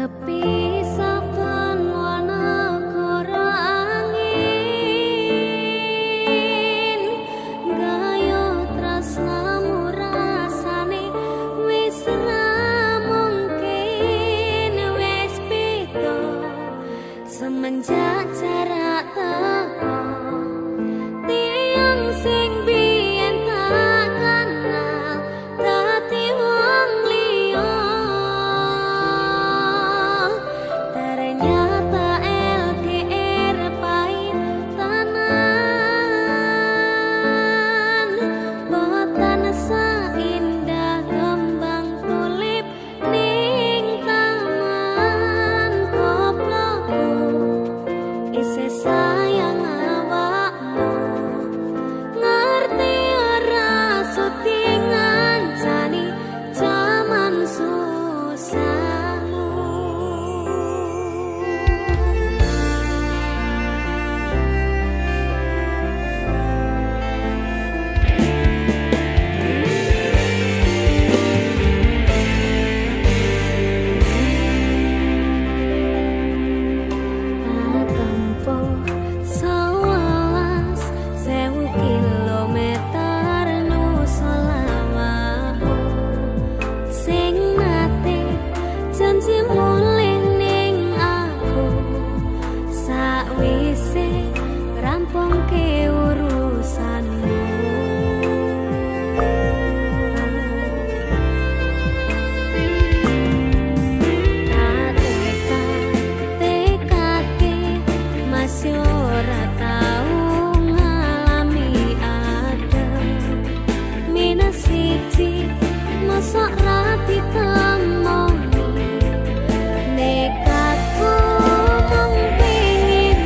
Kepisahan wana kora angin gayo tresnamu rasane wis ra mungkin wis beda semenjak jarak teko tiang sing biyen tak kenal dadi wong liya. Ternyata LDR pahit tenan, boten seindah kembang tulip ning taman. Goblokku isih sayang awakmu, ngerti ora suti ngancani jaman susahmu. Tempuh sewelas 1000 kilometer nusolawaku sing nate janji mulih ning aku sakwise rampungke urusanmu. Masih ora tau ngalami adem minus siji mosok ra ditemoni nekatku mung pengin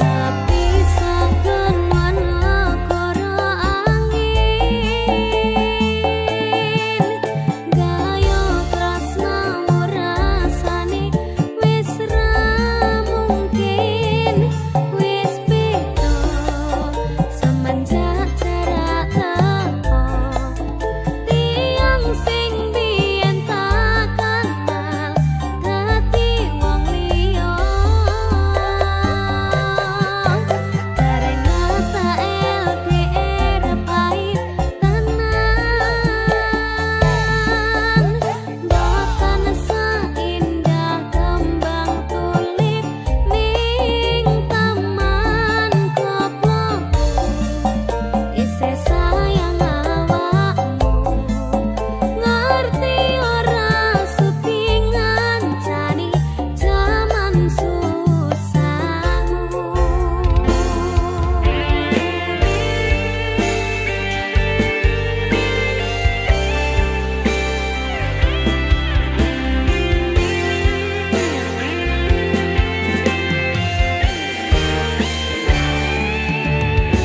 tapi saben wana karo angin gayo tresnamu rasane wis ra mungkin wis beda semenjak jarak teko tiang sing biyen tak kenal dadi wong liya. Ternyata LDR pahit tenan, boten seindah kembang tulip ning taman. Goblokku isih sayang awakmu, ngerti ora suti ngancani jaman susahmu.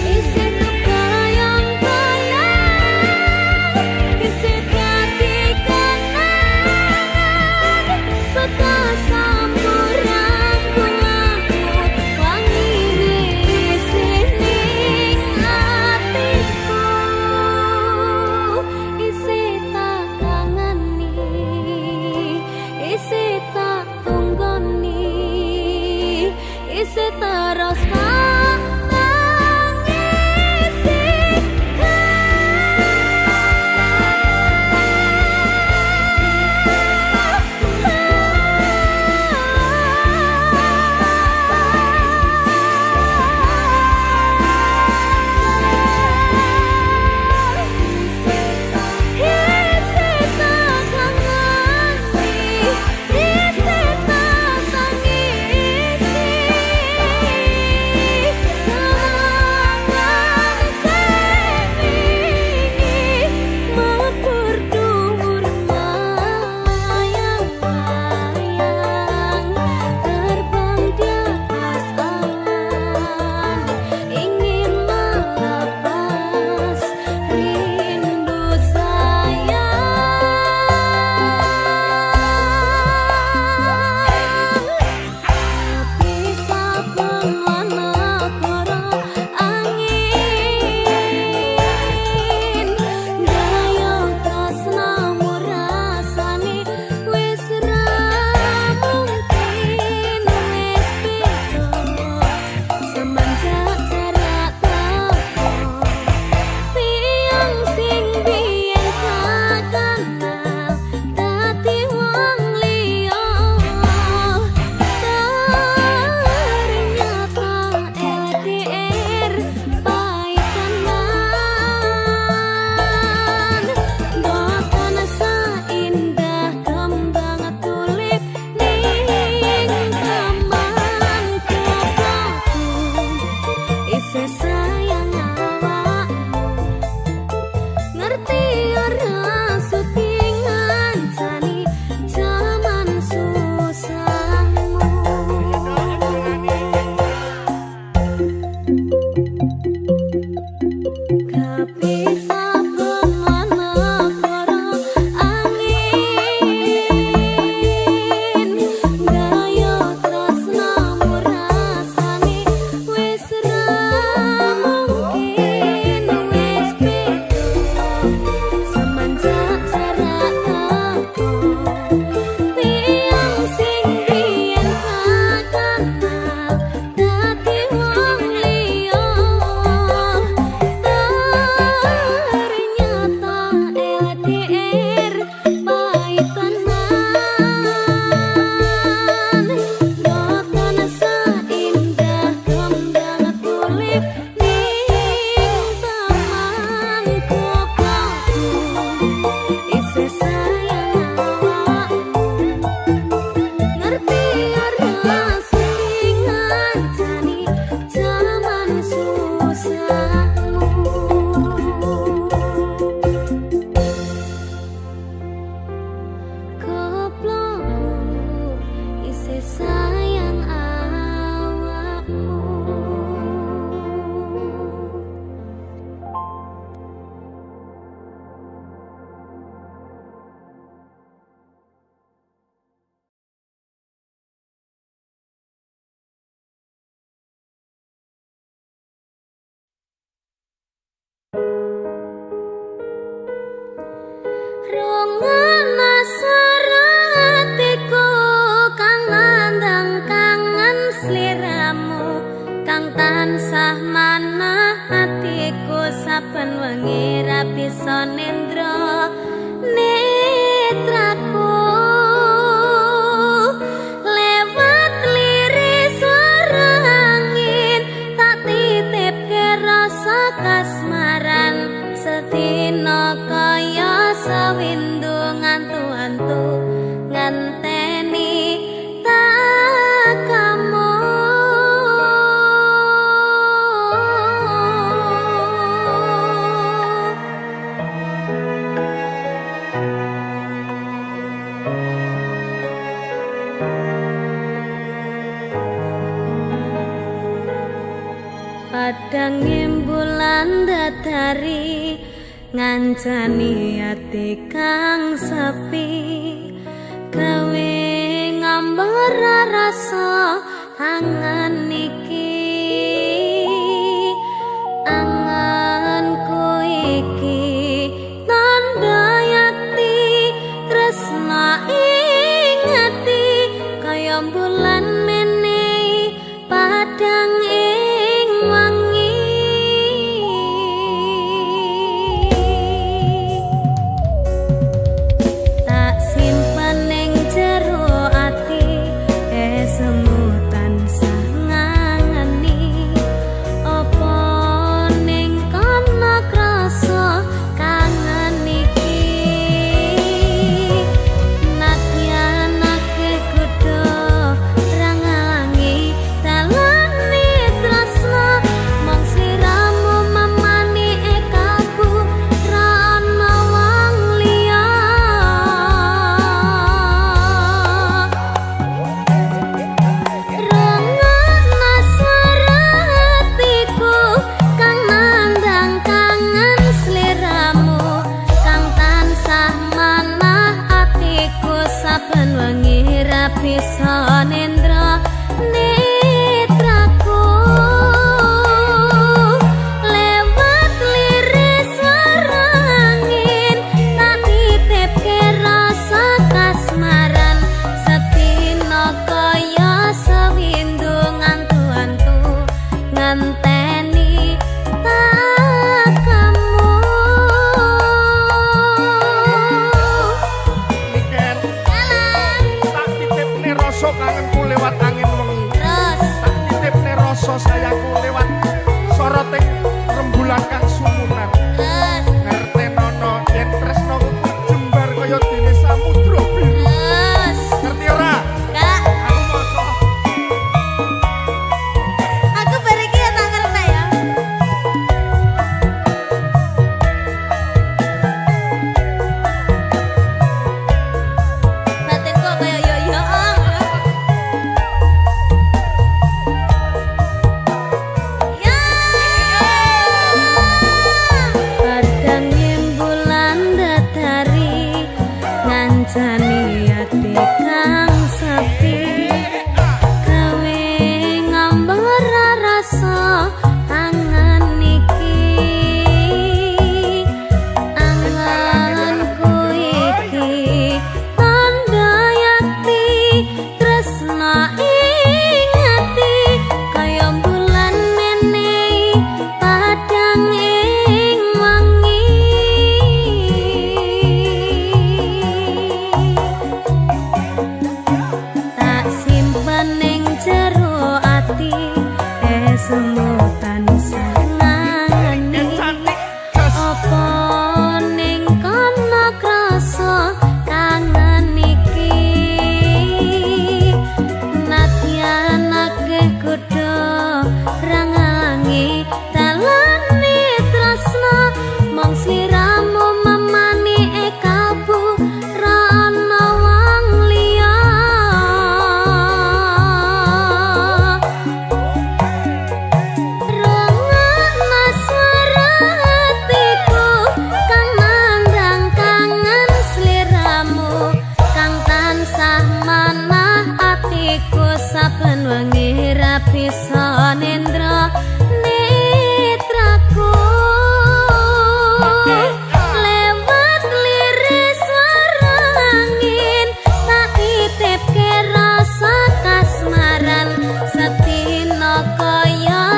Isih kebayang-bayang, isih dadi kenangan, bekas samburan bulanku wangine isih ning atiku, isih tak kangeni, isih tak tunggoni, isih terus tak nangisi. Isih tak tangisi, kang tansah manah atiku saben wengi ra bisa nendra netraku lewat liris swara angin tak titipke rasa kasmaran sedina kaya sawindu ngantu-antu nganteni tak kamu. Padang bulan datari ngancani ati kang sepi gawe ngambar rasa angan iki anganku iki tanda yakti tresna ing ati kaya bulan menehi padang ing wangi tak simpen ning jero ati semu tansah ngangeni apa ning kana krasa kangen iki nadyan akeh kudu rangalangi dalane tresna mong sliramu mamani ekaku ra ana wong liya rungokna swara hatiku kang nandang kangen sliramu kang tansah manah atiku saben wengi ra bisa nendra netraku lewat liris swara angin tak titipke rasa kasmaran sedina kaya sawindu ngantu-antu nganteni tak kamu. Niken Jalan tak titipne rasa kangenku lewat angin wengi terus tak titipne rasa sayangku lewat soroting rembulan kang sumunan terus ngertenono yen tresnaku jembar kaya dene samudra biru terus ngerti ora kak aku maca aku bariki ya tak ngerti ya batinku kaya yo ya padang bulan datari ngancani ati kang sepi gawe ngambar rasa angan iki anganku iki tanda yakti tresna ing ati kaya bulan menehi padang ing wangi tak simpen ning jero ati semu tansah ngangeni cantik jas apa ning kana krasa kangen iki nadyan akeh kudu rangalangi dalane tresna mong sliramu mamani ekabu ra ana wong liya rungokna swara hatiku kang nandang kangen sliramu kang tansah manah atiku saben wengi ra bisa nendra netraku lewat liris swara angin tak titipke rasa kasmaran sedina kaya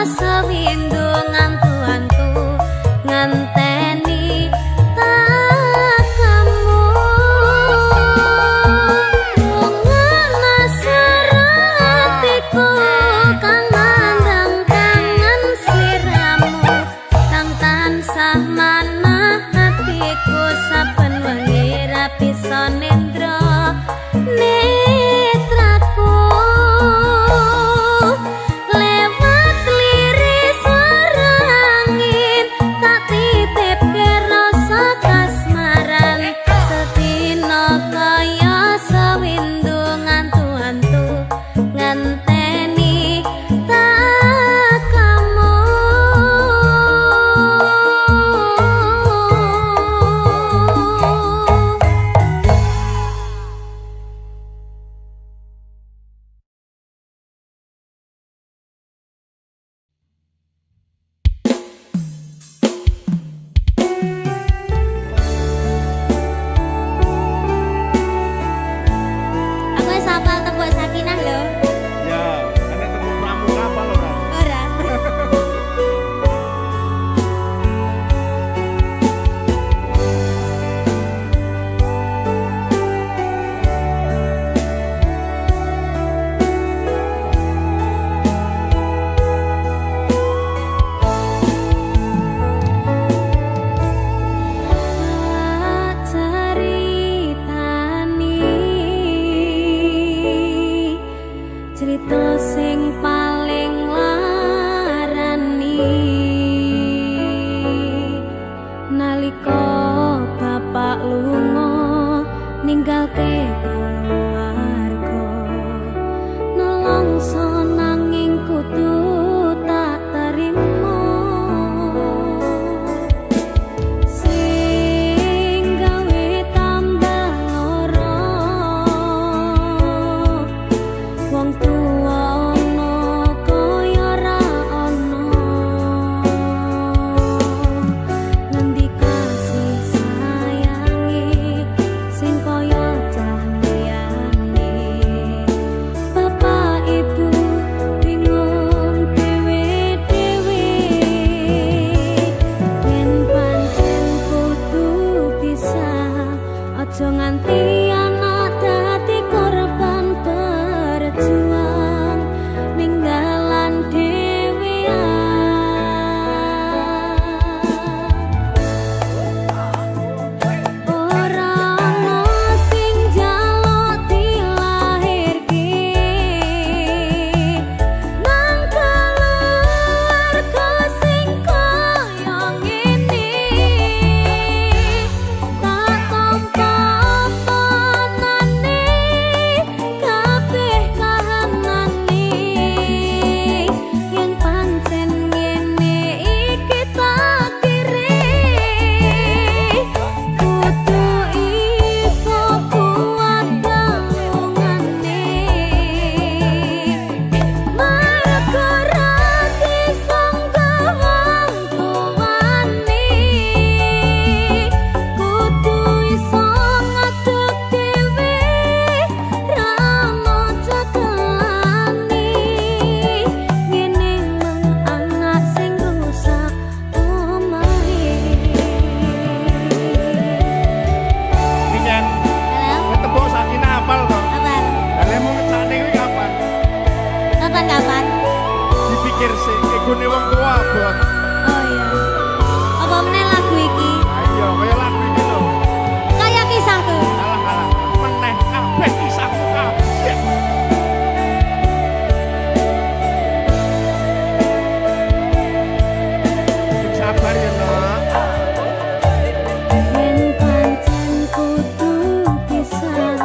mikir sih igune wong tua Bon. Oh iya. Apa meneh lagu iki? Ayo kaya lagu iki lho. Kayak kisahku. Alah meneh kabeh kisahku kabeh. Sabar ya Nak. Yen pancen kudu pisah,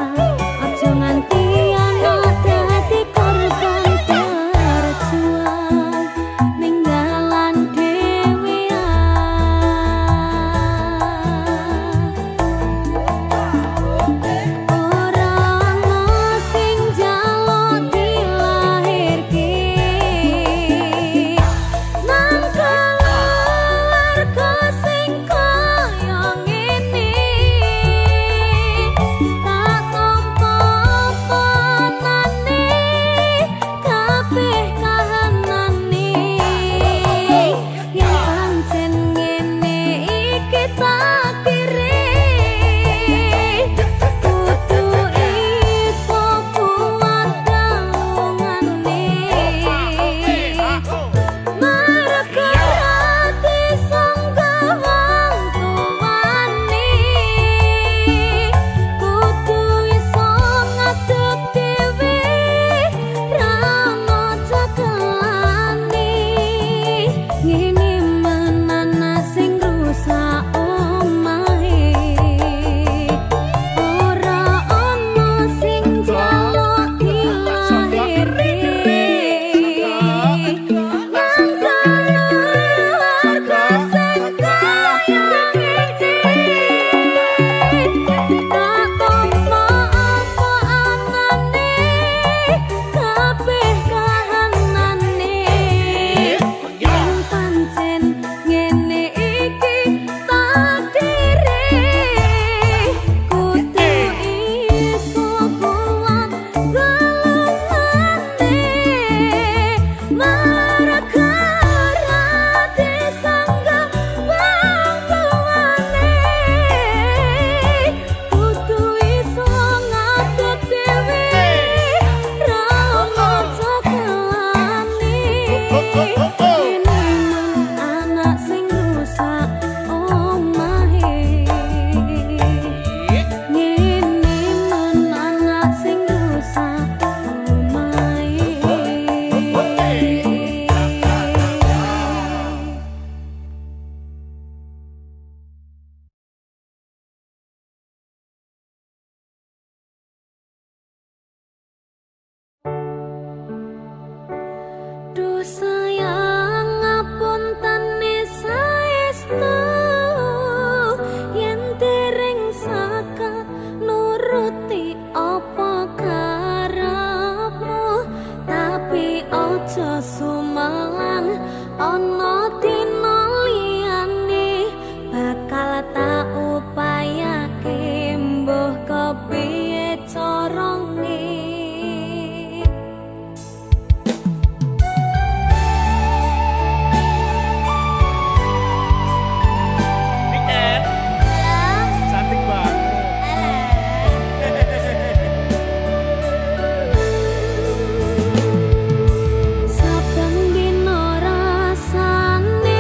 aja nganti ana dadi korban berjuang ninggalan ora ana sing njaluk dilahirke nang keluarga sing kaya ngene tak tampa panane kabeh kahanane yen pancen ngene iki takdire kudu iso kuat dalungane Marga rati sangga wong tuwane kudu iso ngadeg dhewe ra moco kelane ngene menana sing rusak omahe ora ana sing njaluk dilahirke anak sing rusak omahe ngene men anak sing rusak omahe Duh sayang ngapuntane saestu yen dereng saka nuruti apa karepmu tapi aja sumelang ana dina liyane bakal tak upayake mbuh kepiye carane Cantik banget. Saben dina rasane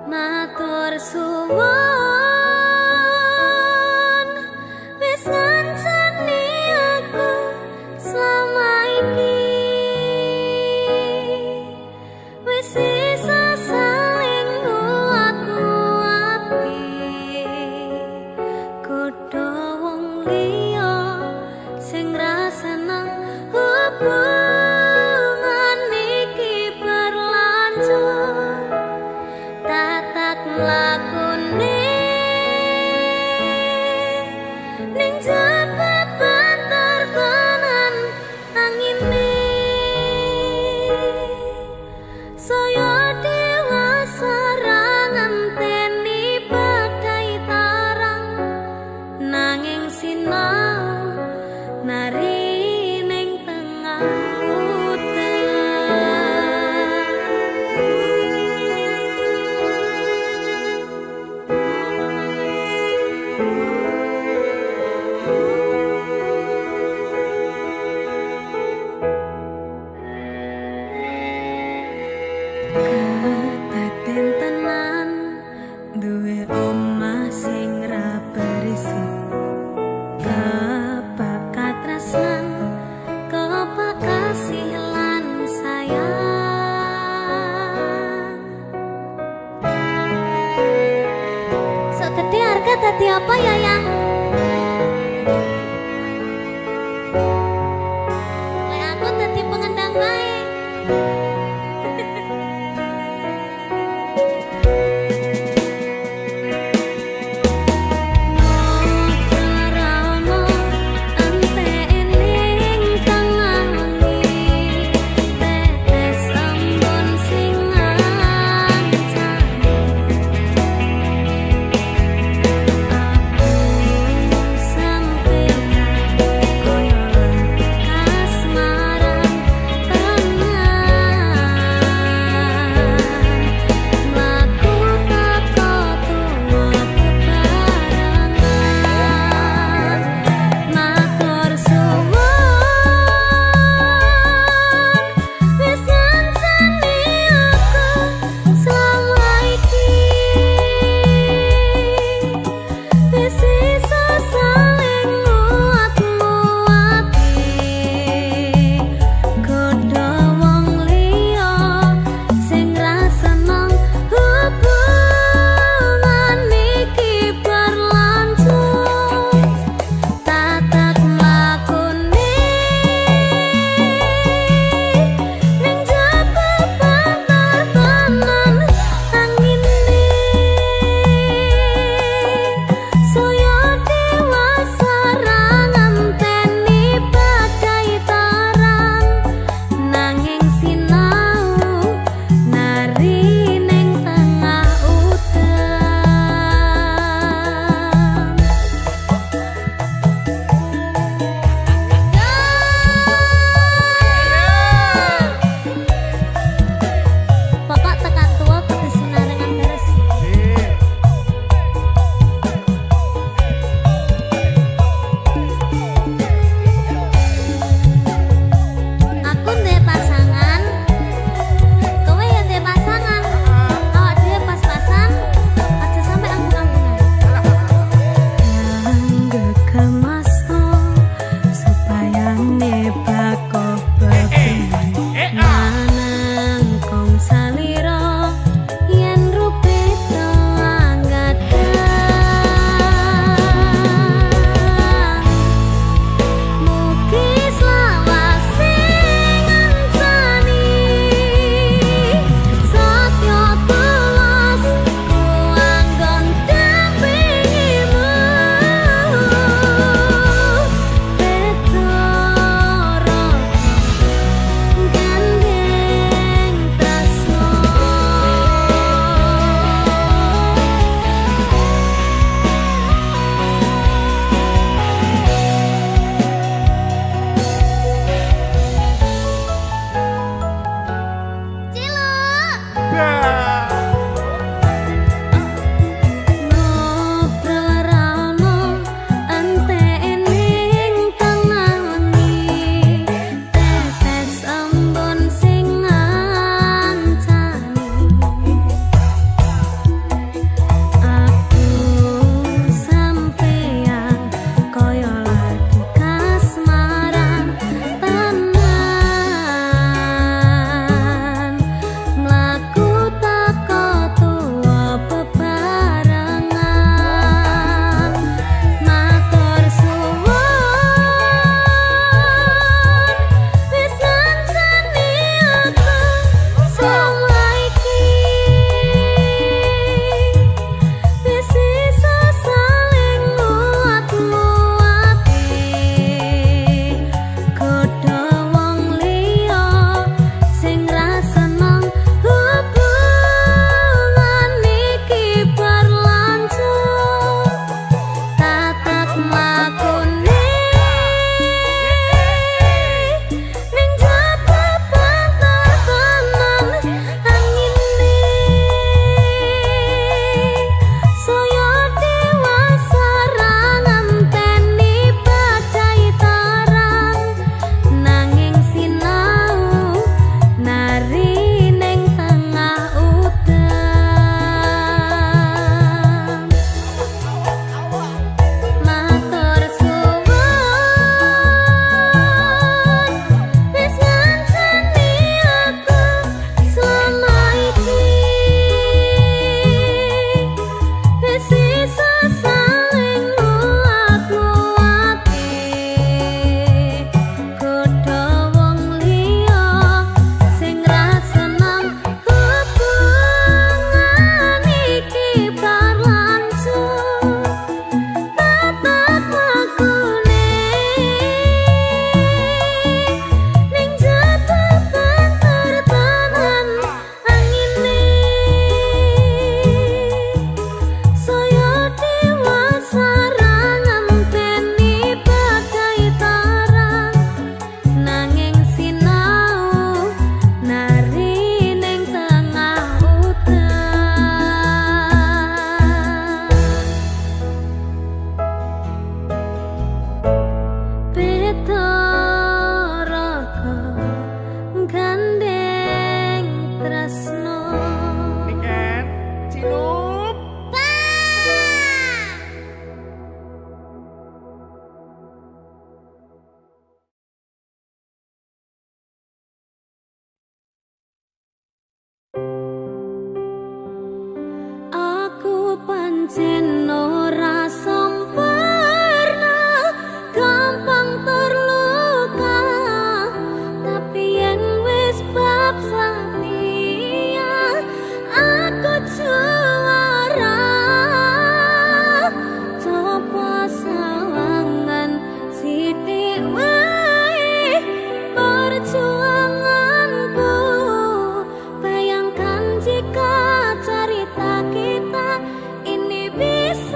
Matur suwun wis ngancani aku selama iki wis isa saling nguat-nguati kudu wong liya sing rasane hubungan iki berlanjut tatak lakune ning jababan tertenan angine saya dewasa ngenteni badai tarang nanging sinau nari ning tengah kadaden tenan duwe omah sing ra berisi kebakat tresnan kebakat kasih lan sayang sok gede harga dadi apa ya yang lek aku dadi pengendang bae. Aku pancen ora sempurna, gampang terluka, tapi yen wis bab setia aku juara. Coba sawangan sithik wae perjuanganku, bayangkan jika cerita kita ini bisa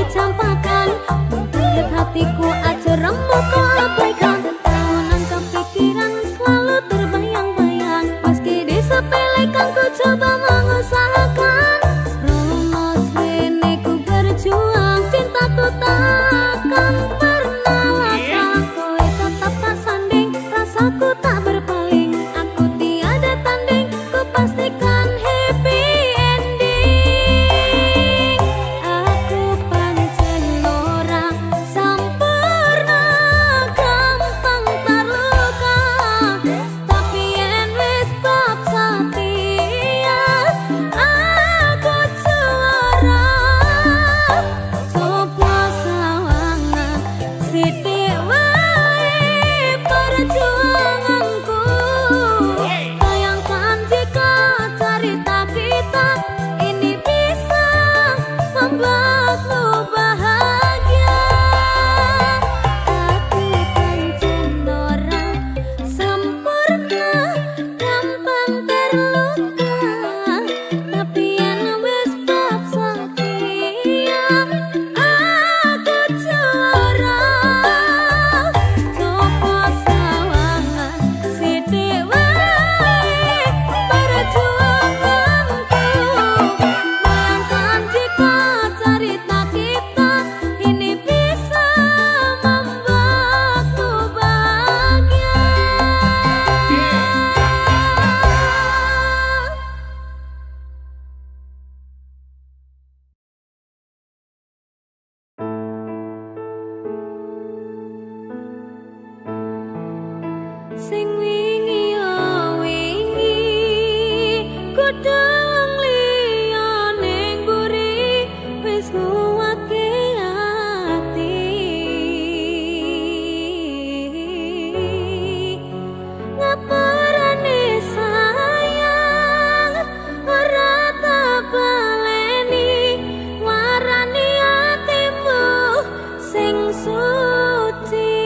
campakan membuat hatiku aja remuk kau abaikan. Tahunan kepikiran selalu terbayang-bayang, meski disepelekan ku coba mengusahakan. Romos rene ku berjuang, cintaku takkan pernah latah. Kowe tetap tak sanding, rasaku tak berpaling. Aku tiada tanding, ku pastikan happy ending. Aku pancen ora sempurna, gampang terluka. Tapi yen wis bab setia, aku juara. Coba sawangan sithik wae perjuanganku. Bayangkan jika cerita kita ini bisa membuatmu bahagia. Aku pancen ora sempurna, gampang terluka. Tapi yen wis bab setia, aku juara. Coba sawangan sithik wae perjuanganku. Bayangkan jika cerita kita ini bisa membuatmu bahagia. Sing wingi yo wingi, kudu wong liya ning mburi wis nguwake ati. Ngapurane sayang, ora tak baleni, warani atimu sing suci.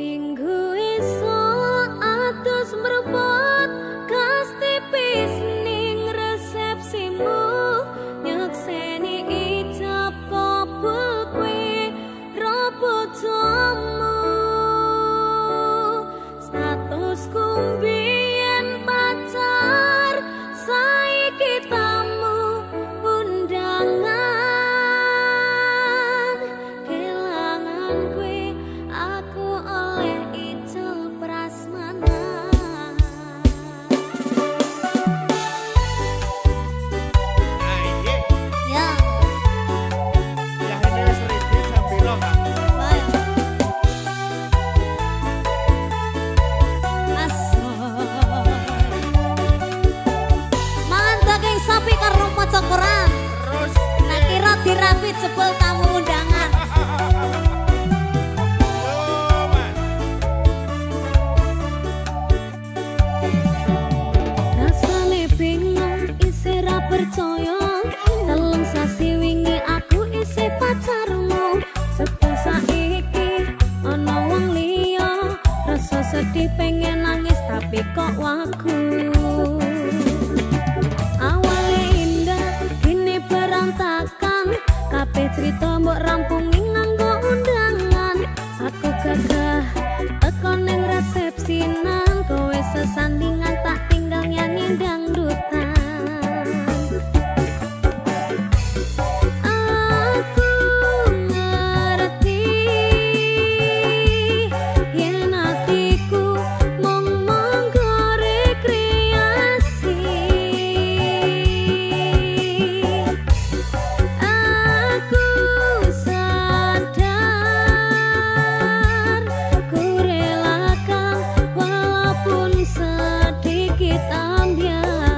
Minggu esuk atus mrebut gas tipis ning resepsimu nyekseni ijab kabul kuwi robot jamu statusku mbiyen pacar saiki tamu undangan kelangan kuwi aku oleh ijol prasmanan. Aye, Ya, ya ini wis ready jam piro, Kak? bae. Asal. Mangan daging sapi karo maca Quran. Terus Nah kira dirapit jebul tamu undangan. oh, Mas. Rasane bingung isih ra percaya telung sasi wingi aku isih pacarmu sebab saiki ana wong liya rasa sedih pengen nangis tapi kok wagu awale indah kini berantakan kabeh cerita mbok rampungi nganggo undangan aku gagah teko ning resepsinan kowe sesandingan tak tinggal nyanyi dangdutan aku ngerti yen atiku mung monggo rekreasi aku sadar ku relakan walaupun sedikit ambiar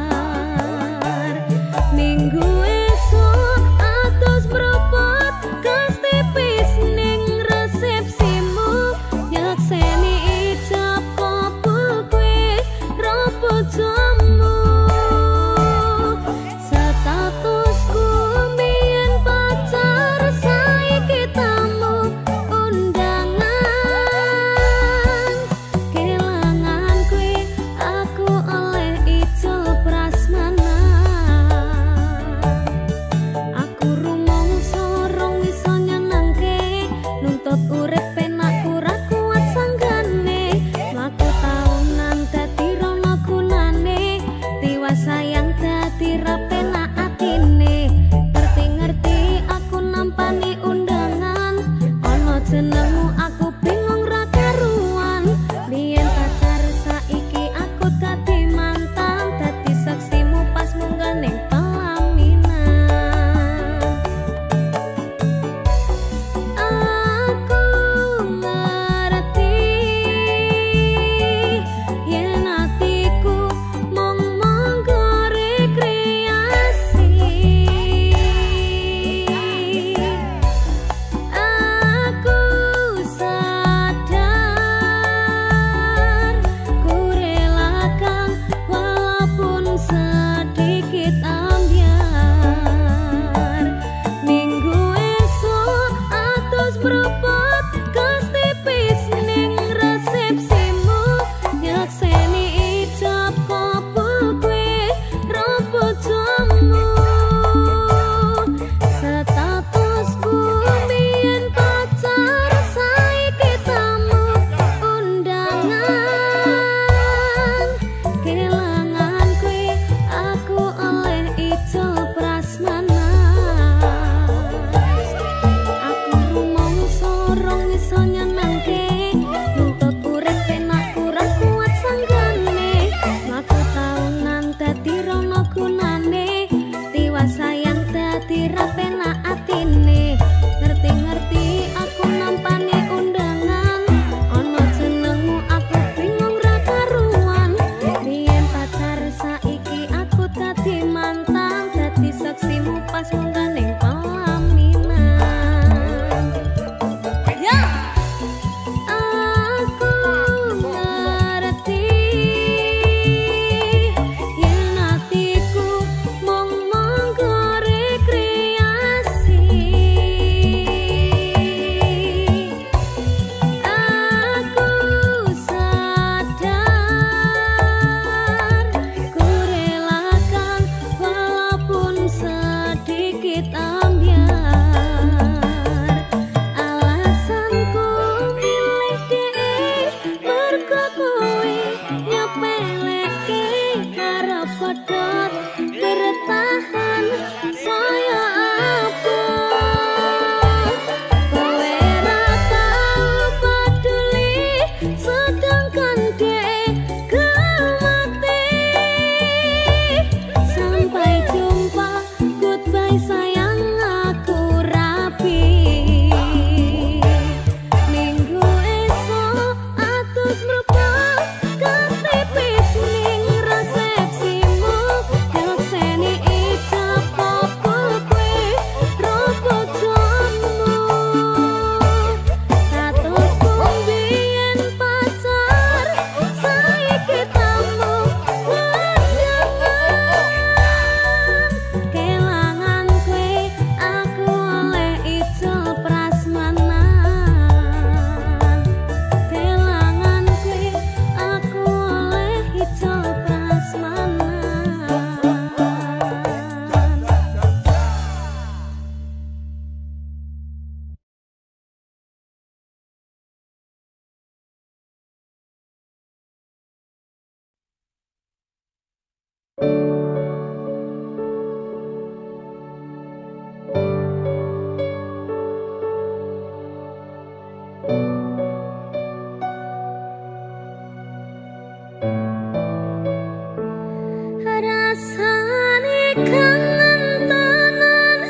Rasane kangen tenan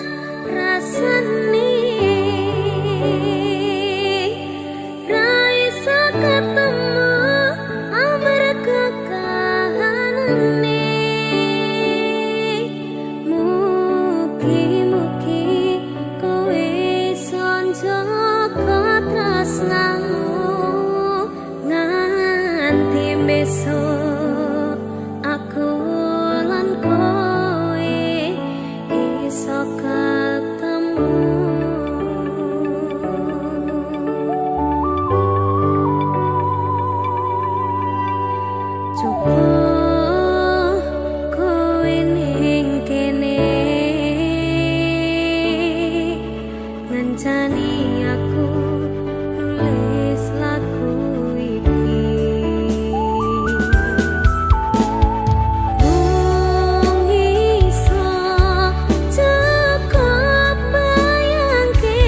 rasane ra iso ketemu amarga kahanane mugi-mugi kowe sanjaka tresnamu nganti besok aku lan kowe iso ketemu. Cukup kowe ning kene ngancani aku nulis lagu iki. Mung iso cukup bayangke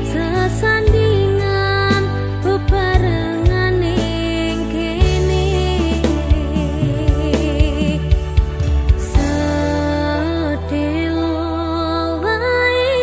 sesandingan bebarengan ning kene sedelo wae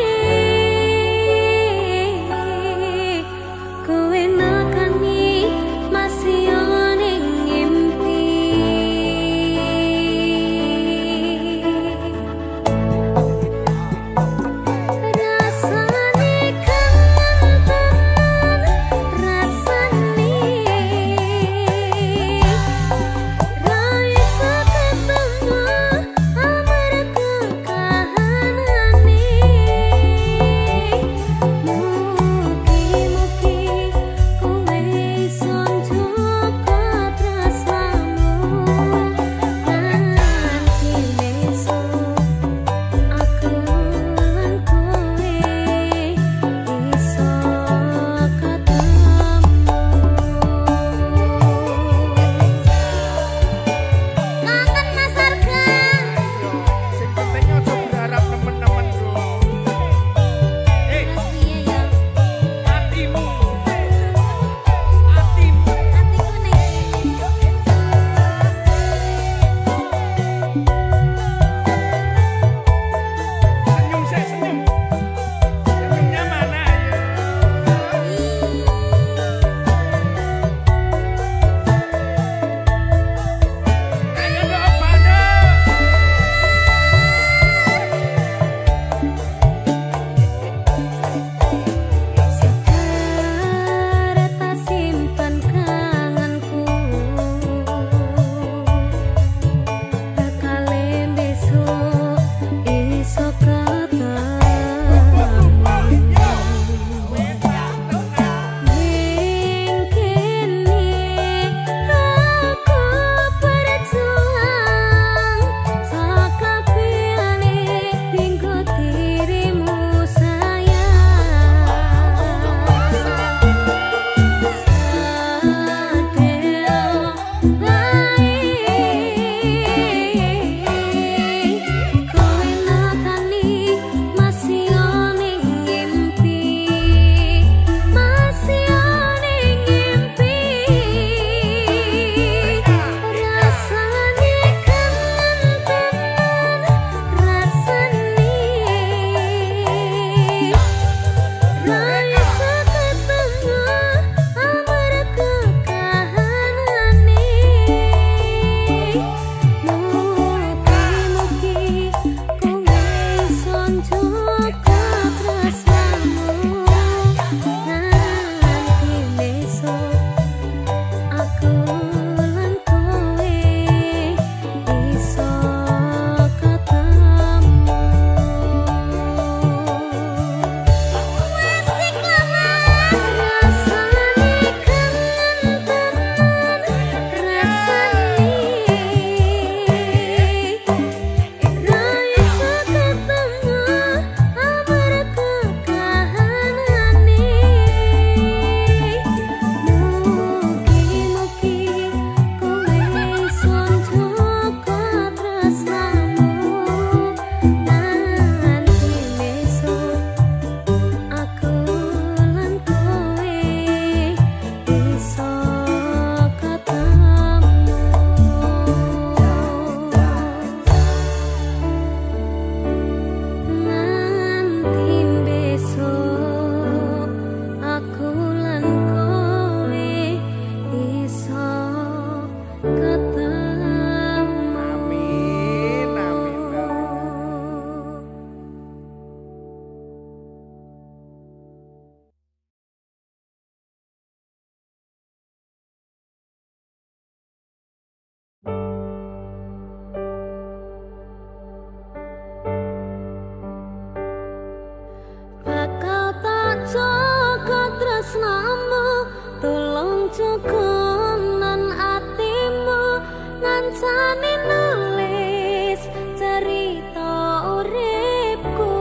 tresnamu tolong jogonan atimu ngancani nulis cerita uripku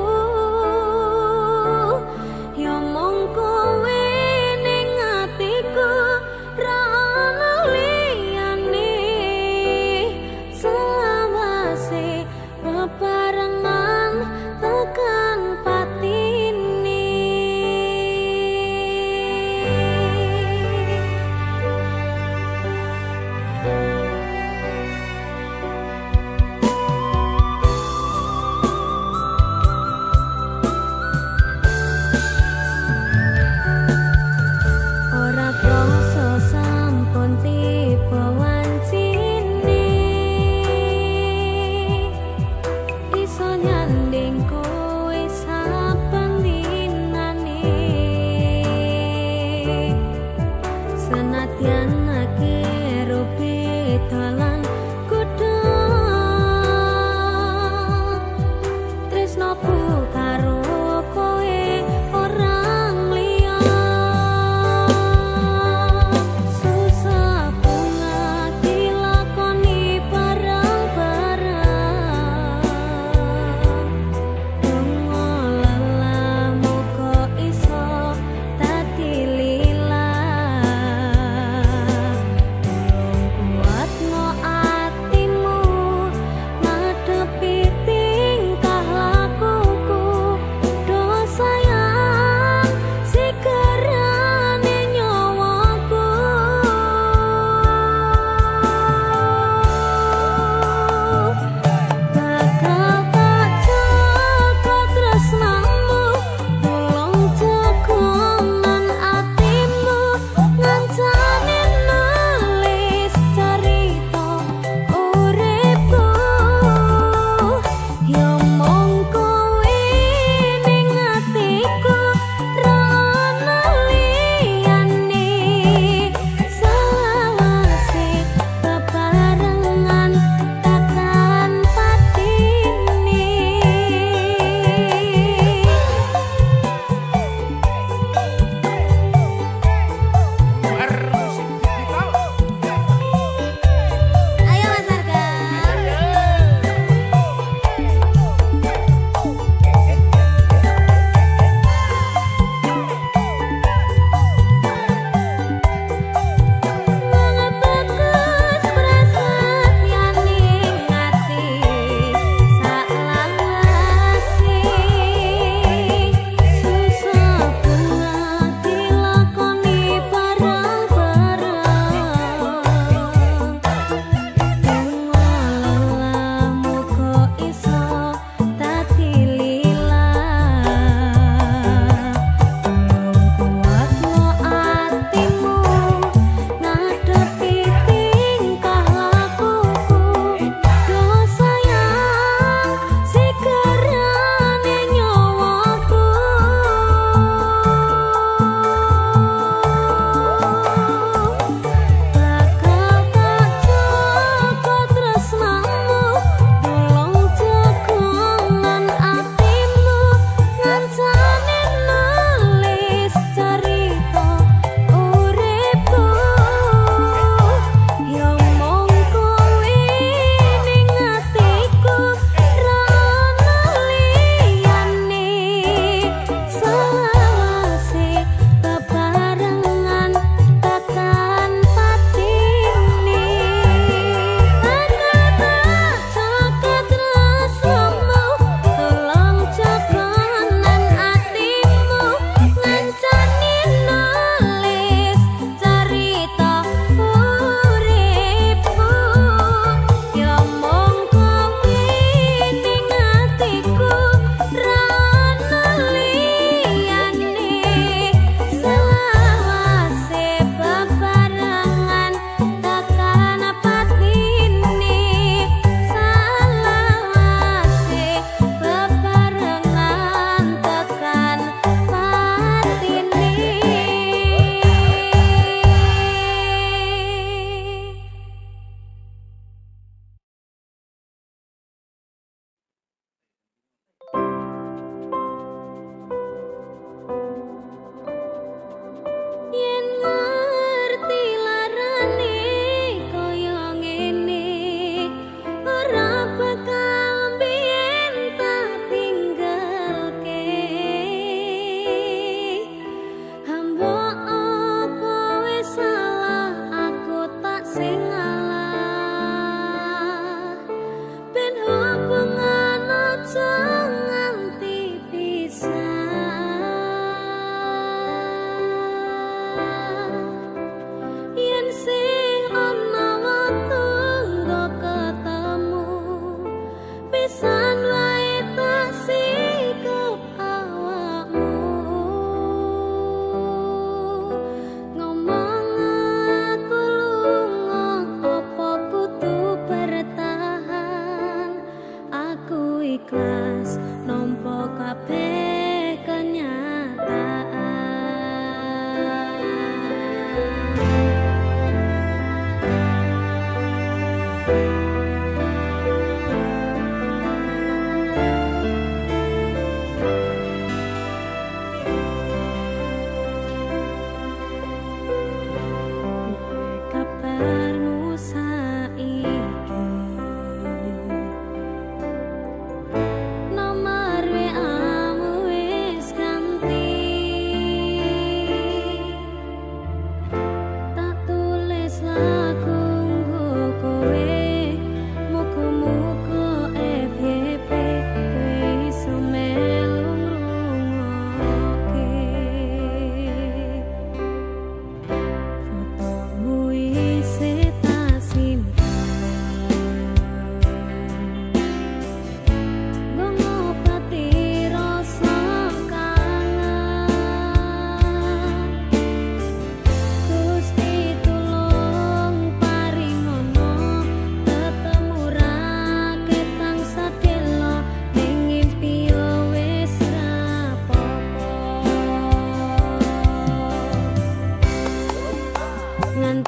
ya mung kowe ning atiku ra ono liyane selawase bebarengan tekan patine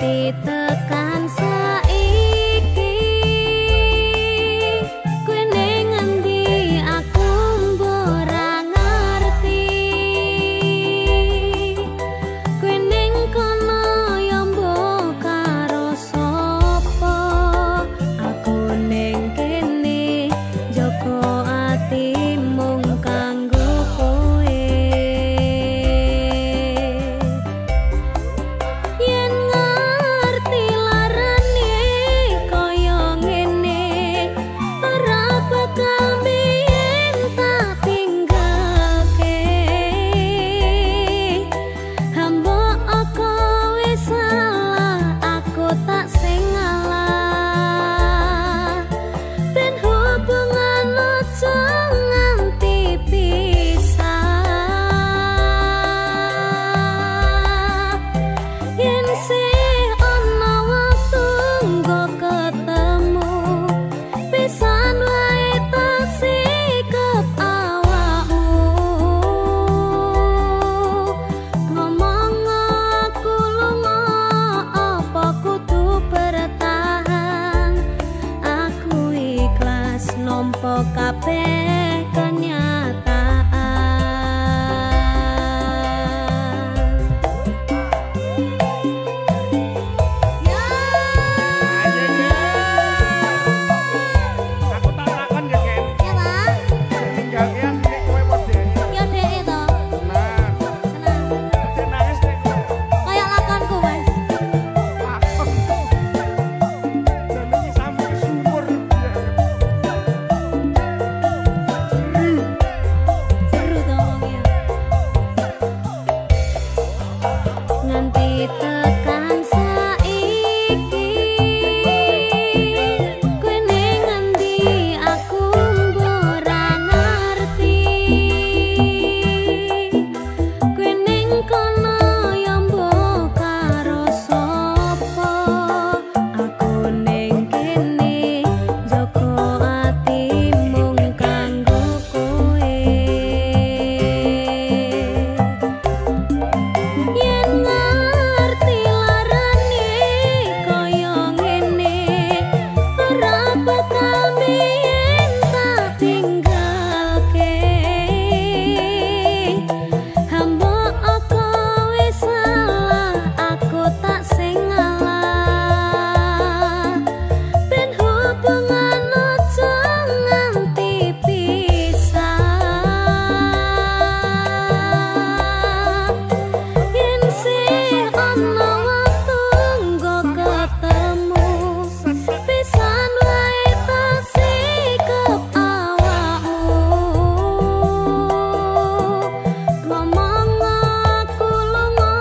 nganti tekan saiki kowe ning ngendi aku ora ngerti kowe ning kono ya mbok karo sapa aku ning kene joko ati mung kanggo kowe yen ngerti larane kaya ngene ora bakal biyen tak tinggalke hambo aku wis salah aku tak sing ngalah ben hubungan aja nganti pisah yen sih ana waktu nggo ketemu pisan wae tak sikep awakmu ngomong aku lunga apa kudu bertahan aku ikhlas nampa kabeh kenyataan ya Ayo ya. Aku tak takon ya, Ken. ya Bang Ninggalke asline kowe modene. ya dek to Nah, tenang aja nangis nek. kayak lakonku Mas Lakon. Jane iki sampe sumur. seru to wongnya nganti tekan saiki kowe ning ngendi aku ora ngerti kowe ning kono ya mbok karo sapa aku ning kene joko ati mung kanggo kowe yen ngerti larane kaya ngene ora bakal biyen tak tinggalke hambo aku wis salah aku tak sing ngalah ben hubungan aja nganti pisah yen sih ana waktu nggo ketemu pisan wae tak sikep awakmu ngomong aku lunga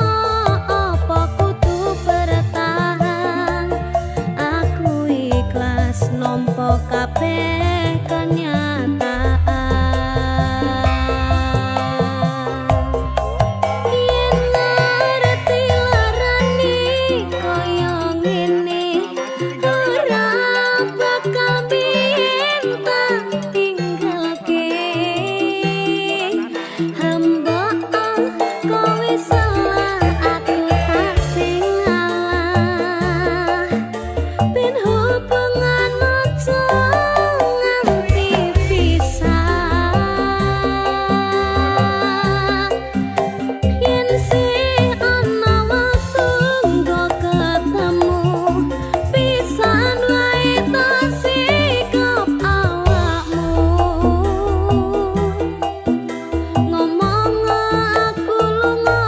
apa kudu bertahan aku ikhlas nampa kabeh kenyataan yen ngerti larane kaya ngene ora bakal biyen tak tinggalke hamba kowe salah aku tak sing ngalah ben hubungan aja nganti pisah yen sih ana waktu nggo ketemu pisan wae tak sikep awakmu ngomong aku lunga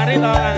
Mari to